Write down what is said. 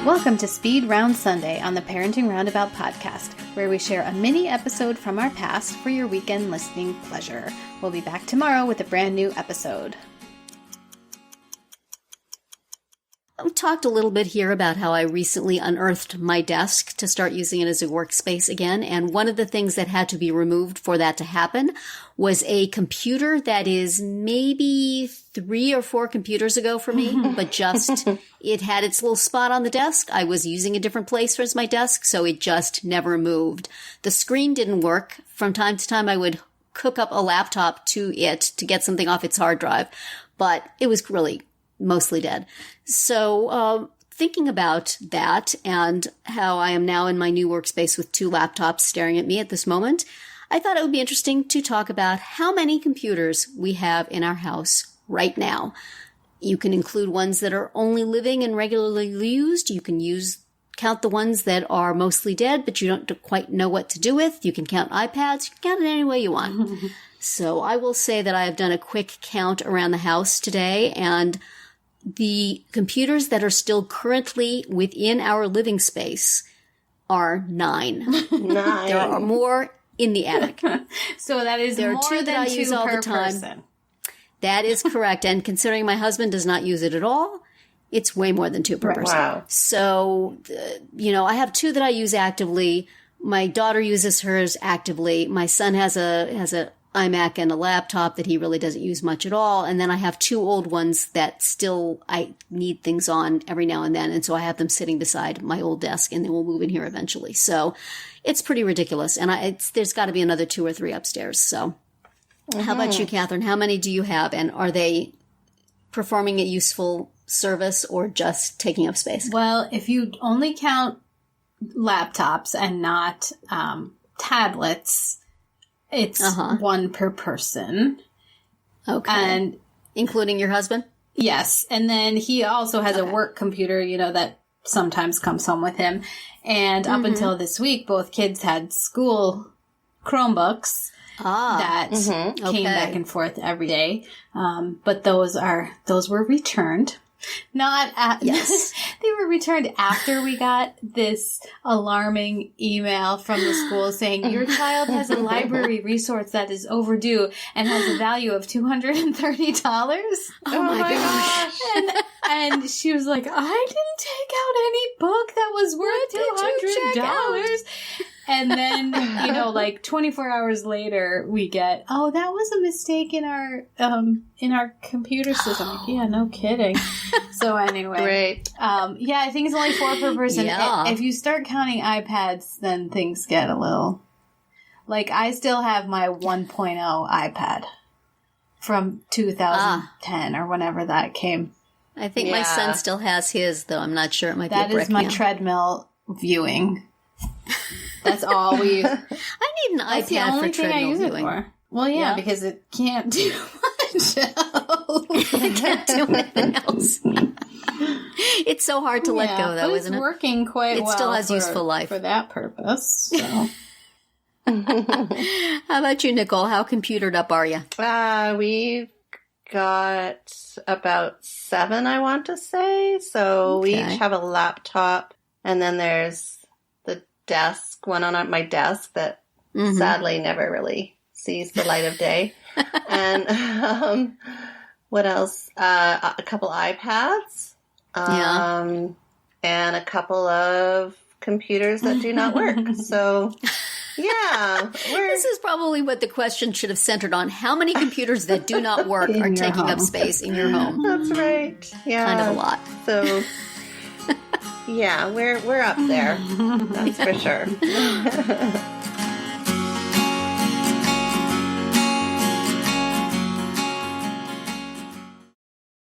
Welcome to Speed Round Sunday on the Parenting Roundabout podcast, where we share a mini episode from our past for your weekend listening pleasure. We'll be back tomorrow with a brand new episode. I've talked a little bit here about how I recently unearthed my desk to start using it as a workspace again, and one of the things that had to be removed for that to happen was a computer that is maybe 3 or 4 computers ago for me, but just, it had its little spot on the desk. I was using a different place as my desk, so it just never moved. The screen didn't work. From time to time, I would hook up a laptop to it to get something off its hard drive, but it was really mostly dead. So, thinking about that and how I am now in my new workspace with 2 laptops staring at me at this moment, I thought it would be interesting to talk about how many computers we have in our house right now. You can include ones that are only living and regularly used. You can count the ones that are mostly dead, but you don't quite know what to do with. You can count iPads. You can count it any way you want. So I will say that I have done a quick count around the house today, and the computers that are still currently within our living space are 9. 9. There are more in the attic. So that is there more are 2 than that I 2 use all per the time. person. That is correct. And considering my husband does not use it at all, it's way more than 2 per person. Wow. So, I have 2 that I use actively. My daughter uses hers actively. My son has a iMac and a laptop that he really doesn't use much at all. And then I have 2 old ones that still I need things on every now and then. And so I have them sitting beside my old desk, and they will move in here eventually. So it's pretty ridiculous. And there's got to be another 2 or 3 upstairs. So how about you, Catherine? How many do you have? And are they performing a useful service or just taking up space? Well, if you only count laptops and not tablets, it's 1 per person. Okay. And including your husband? yes. And then he also has a work computer, that sometimes comes home with him. And up until this week, both kids had school Chromebooks that came back and forth every day. But those were returned. Yes. They were returned after we got this alarming email from the school saying your child has a library resource that is overdue and has a value of $230. Oh my gosh. And she was like, I didn't take out any book that was worth $200. And then, 24 hours later, we get, that was a mistake in our computer system. Like, yeah, no kidding. So anyway. Great. I think it's only 4 per person. Yeah. If you start counting iPads, then things get a little, I still have my 1.0 iPad from 2010 or whenever that came. I think my son still has his, though. I'm not sure. It might be a That brick is my now. treadmill viewing. That's all we use. I need an That's the iPad only for thing I treadmill use viewing. it for. Well, yeah, because it can't do much else. I can't do anything else. It's so hard to let go, though, but isn't it's it? working quite well. It still has useful life. For that purpose. So. How about you, Nicole? How computered up are you? We've got about 7, I want to say. So we each have a laptop, and then there's the desk, one on my desk that sadly never really sees the light of day. And what else? A couple iPads. And a couple of computers that do not work. So, yeah. This is probably what the question should have centered on. How many computers that do not work are taking up space in your home? That's right. Yeah. Kind of a lot. So, yeah, we're up there. That's for sure.